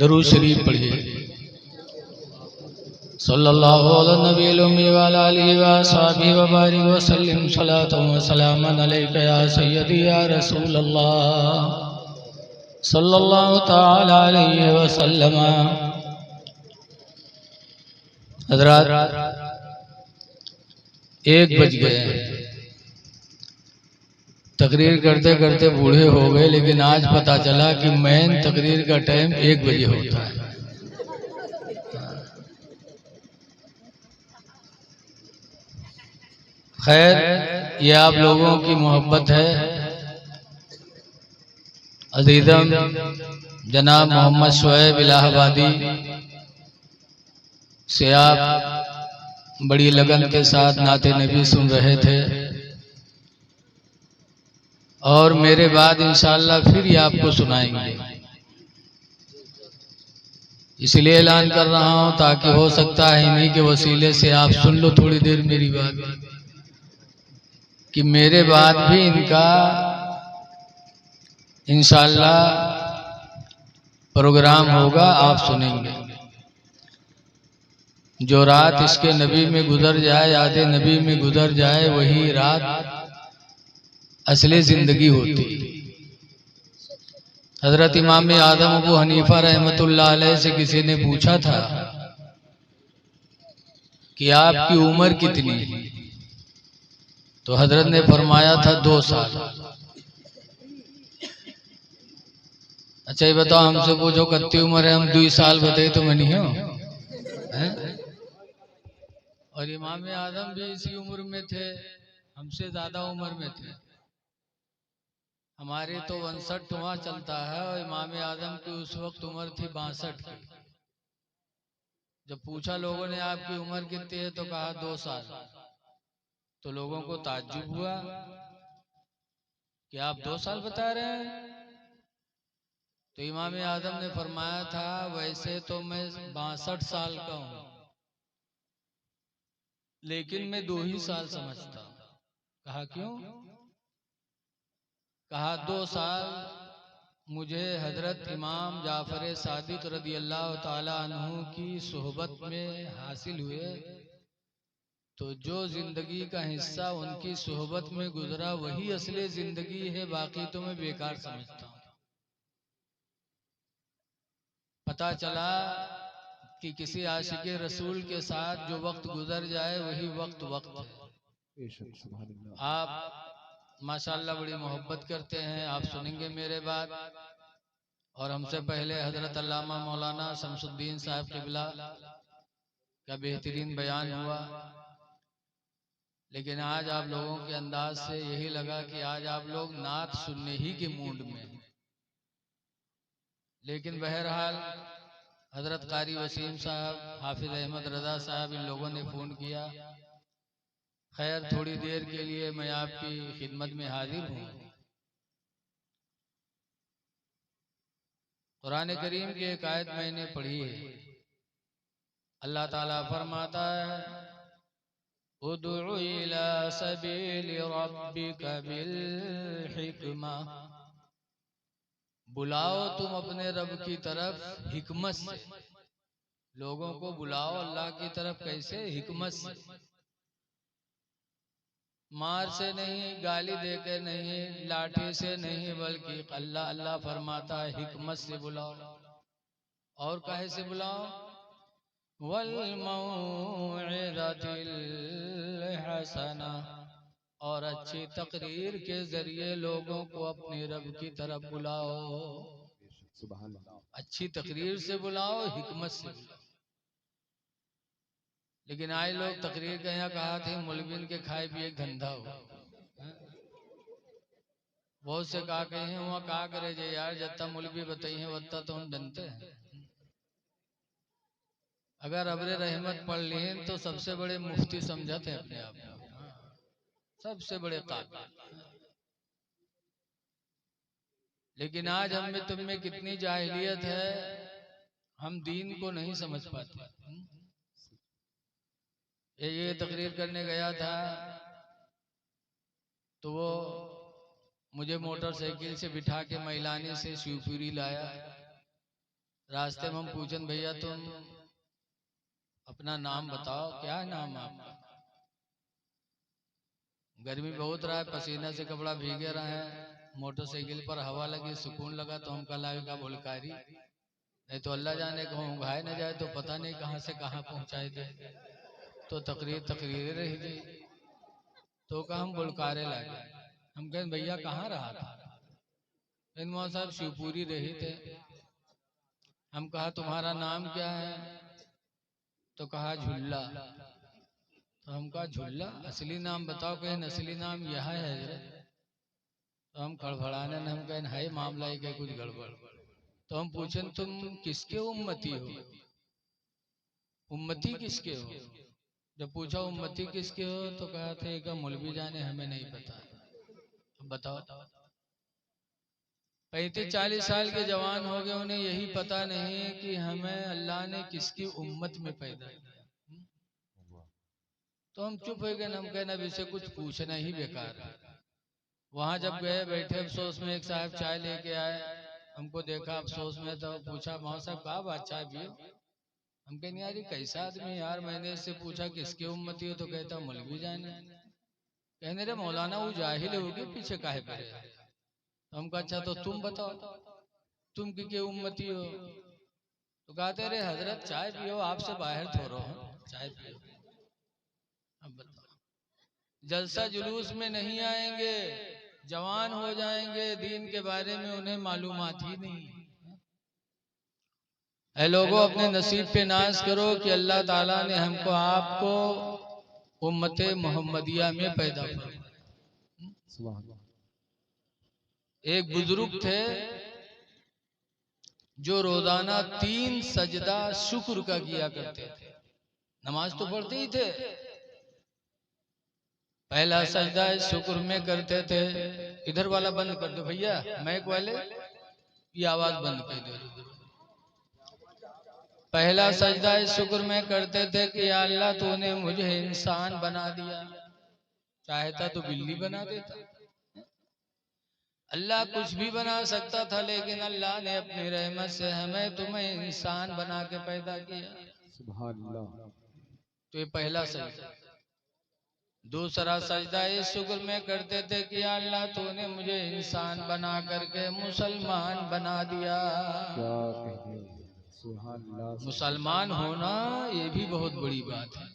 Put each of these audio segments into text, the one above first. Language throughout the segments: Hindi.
दरूद शरीफ पढ़िए सल्लल्लाहु अलैहि नबी उम्मी व अला आलिहि व अस्हाबिहि व बारिक व सल्लिम सलातन व सलामन अलैका या सय्यदी या रसूल अल्लाह सल्लल्लाहु तआला अलैहि व सल्लम। हज़रात 1 बज गए, तकरीर करते करते बूढ़े हो गए, लेकिन आज पता चला कि मेन तकरीर का टाइम 1 बजे होता है। खैर, ये आप लोगों की मोहब्बत है। अज़ीज़म जनाब मोहम्मद शुएब इलाहाबादी से आप बड़ी लगन के साथ नाते नबी सुन रहे थे और मेरे बाद इंशाअल्लाह फिर ये आपको सुनाएंगे। इसलिए ऐलान कर रहा हूं ताकि हो सकता है इन्हीं के वसीले से आप सुन लो थोड़ी देर मेरी बात, कि मेरे बाद भी इनका इंशाअल्लाह प्रोग्राम होगा, आप सुनेंगे। जो रात इसके नबी में गुजर जाए, यादे नबी में गुजर जाए, वही रात असली जिंदगी होती। हजरत इमाम आदम अबू हनीफा रहमतुल्लाह अलैह से किसी ने पूछा था कि आपकी उम्र कितनी है, तो हजरत ने फरमाया था 2 साल। अच्छा ये बताओ, हमसे पूछो कितनी उम्र है, हम 2 साल बताए तो मनी हो हैं? और इमाम आदम भी इसी उम्र में थे, हमसे ज्यादा उम्र में थे। हमारे तो 59वां चलता है और इमाम आदम की उस वक्त उम्र थी 62 की। जब पूछा लोगों ने आपकी उम्र कितनी है, तो कहा 2 साल। तो लोगों को ताज्जुब हुआ कि आप 2 साल बता रहे हैं। तो इमाम आदम ने फरमाया था, वैसे तो मैं 62 साल का हूं, लेकिन मैं 2 ही साल समझता हूं। कहा क्यों? कहा 2 साल मुझे हजरत इमाम जाफर सादिक रदी अल्लाह ताला अन्हु की सोहबत में हासिल हुए, तो जो जिंदगी का हिस्सा उनकी सोहबत में गुजरा वही असली जिंदगी है, बाकी तो मैं बेकार समझता हूं। पता चला कि किसी आशिके रसूल के साथ जो वक्त गुजर जाए वही वक्त है। आप माशाअल्लाह बड़ी मोहब्बत करते हैं, आप सुनेंगे मेरे बात। और हमसे पहले हजरत अल्लामा मौलाना शमसुद्दीन साहब क़िबला का बेहतरीन बयान हुआ, लेकिन आज आप लोगों के अंदाज से यही लगा कि आज आप लोग नात सुनने ही के मूड में हैं। लेकिन बहरहाल हजरत कारी वसीम साहब, हाफिज अहमद रजा साहब, इन लोगों ने फोन किया। खैर थोड़ी देर के लिए मैं आपकी खिदमत में हाजिर हूँ। कुरान करीम की एक आयत मैंने पढ़ी है, अल्लाह ताला फरमाता है उदउ इला सबील रब्बिका बिल हिकमा, बुलाओ तुम अपने रब की तरफ हिकमत से, लोगों को बुलाओ अल्लाह की तरफ कैसे? हिकमत से, मार से नहीं, गाली देकर नहीं, लाठी से नहीं, बल्कि अल्लाह अल्लाह फरमाता है हिकमत से बुलाओ। और काहे से बुलाओ? वल मौइज़तिल हसना, और अच्छी तकरीर के जरिए लोगों को अपने रब की तरफ बुलाओ। सुभान अल्लाह। अच्छी तकरीर से बुलाओ, हिकमत से बुलाओ। लेकिन आज लोग तकरीर के यहाँ कहा थे मौलवीन के खाए पिए धंधा हो, बहुत से कहा कहे हैं वहाँ कहा करे जे यार जत्ता मौलवी बताइए वत्ता तो हम बनते हैं। अगर अबरे रहमत पढ़ लिए तो सबसे बड़े मुफ्ती समझते हैं अपने आप को, सबसे बड़े काबिल। लेकिन आज हम में तुम में कितनी जाहिलियत है, हम दीन को नहीं समझ पाते। ये तकरीर करने गया था तो वो मुझे मोटरसाइकिल से बिठा के मैलानी से शिवपुरी लाया। रास्ते में हम पूछन भैया तुम अपना नाम बताओ, क्या है नाम आपका? गर्मी बहुत रहा है, पसीना से कपड़ा भीगे रहा है, मोटरसाइकिल पर हवा लगी, सुकून लगा तो हम कहा का बोलकारी, नहीं तो अल्लाह जाने कहूँ घाय न जाए तो पता नहीं कहाँ से कहाँ पहुँचाए दे, तो तकरीर रह गई। तो कहा हम बुलकारे लागे। हम कहें भैया कहाँ रहा था? मौलाना साहब शिवपुरी रहे थे। हम कहा तुम्हारा नाम क्या है? तो कहा झुल्ला। तो हम कहा झुल्ला, असली नाम बताओ। कहें असली नाम यह है हजरत। तो हम खड़बड़ाने, हम कहें है मामला ही के कुछ गड़बड़। तो हम पूछें तुम किसके उम्मती हो? उम्मती किसके हो? जब पूछा उम्मती किसके हो तो कहा थे कि मौलवी जाने, हमें नहीं पता। अब बताओ 35-40 साल के जवान हो गए, उन्हें यही पता नहीं कि हमें अल्लाह ने किसकी उम्मत में पैदा किया। तो हम चुप हो गए। हम कहना अब इसे कुछ पूछना ही बेकार है। वहां जब गए बैठे अफसोस में, एक साहब चाय लेके आए, हमको देखा अफसोस में तो पूछा मौलाना साहब कहा बात चाय पियो? हम कहने यार ये कैसा आदमी यार, मैंने इससे पूछा किसके उम्मती हो तो कहता मौलवी जाने। कहने रे मौलाना वो जाहिल होगी पीछे काहे पड़े? तो हम कहा अच्छा तो तुम बताओ तुम की उम्मती हो? तो कहते रे हजरत चाय पियो, आपसे बाहर थोड़ो हो, चाय पियो। अब बताओ, जलसा जुलूस में नहीं आएंगे, जवान हो जाएंगे, दीन के बारे में उन्हें मालूमात ही नहीं। ऐ लोगों अपने नसीब पे नाज करो कि अल्लाह ताला ने हमको आपको उम्मते मोहम्मदिया में पैदा किया। एक बुजुर्ग थे जो रोजाना 3 सजदा शुक्र का किया करते थे। नमाज तो पढ़ते ही थे, पहला सजदा शुक्र में करते थे। इधर वाला बंद कर दो भैया, मैक वाले ये आवाज बंद कर दो। पहला सजदा शुक्र में करते थे कि या अल्लाह तूने मुझे इंसान बना दिया, चाहता तो बिल्ली बना देता। अल्लाह कुछ भी बना सकता था, लेकिन अल्लाह ने अपनी रहमत से हमें तुम्हें इंसान बना के पैदा किया। सुभान अल्लाह। तो ये पहला सजदा। दूसरा सजदा इस शुक्र में करते थे कि अल्लाह तूने मुझे इंसान बना करके मुसलमान बना दिया। क्या कहने, सुभान अल्लाह। मुसलमान होना ये भी बहुत बड़ी बात है,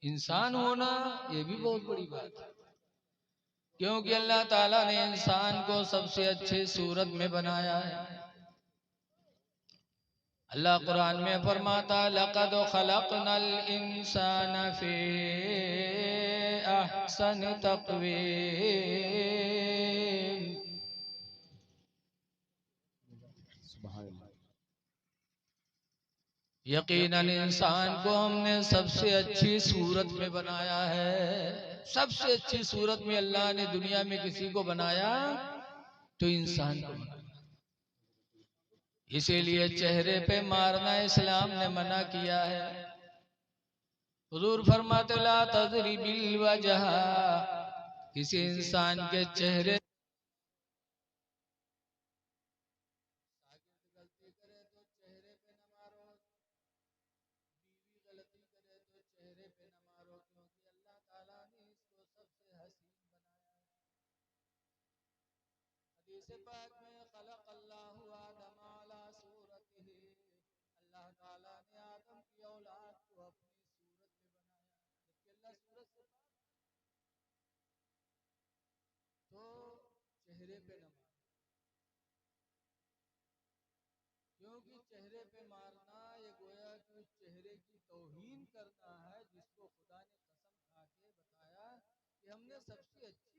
इंसान होना ये भी बहुत बड़ी बात है। क्योंकि अल्लाह ताला ने इंसान को सबसे अच्छी सूरत में बनाया है। अल्लाह कुरान में फरमाता लक़द खलक़नल इंसाना फी अहसनि तक़वीम। यकीनन इंसान को हमने सबसे अच्छी सूरत में बनाया है। सबसे अच्छी सूरत में अल्लाह ने दुनिया में किसी को बनाया तो इंसान को बनाया। इसीलिए चेहरे पे मारना इस्लाम ने मना किया है। हुजूर फरमाते ला तज़रिबिल वजह, किसी इंसान के चेहरे गलती करे तो चेहरे पे न मारो, बीवी गलती करे तो चेहरे पे न मारो, क्योंकि अल्लाह ताला ने इसको सबसे हसीन बनाया है। हदीस पाक में खलक अल्लाहु आदम अला सूरतिही, अल्लाह ताला ने आदम की औलाद को अपनी सूरत में बनाया, जबकि अल्लाह सूरत से पाक, तो चेहरे पे न मारो, क्योंकि चेहरे पे मारना ये गोया कि उस चेहरे की तौहीन करना है जिसको खुदा ने कसम खा के बताया कि हमने सबसे अच्छी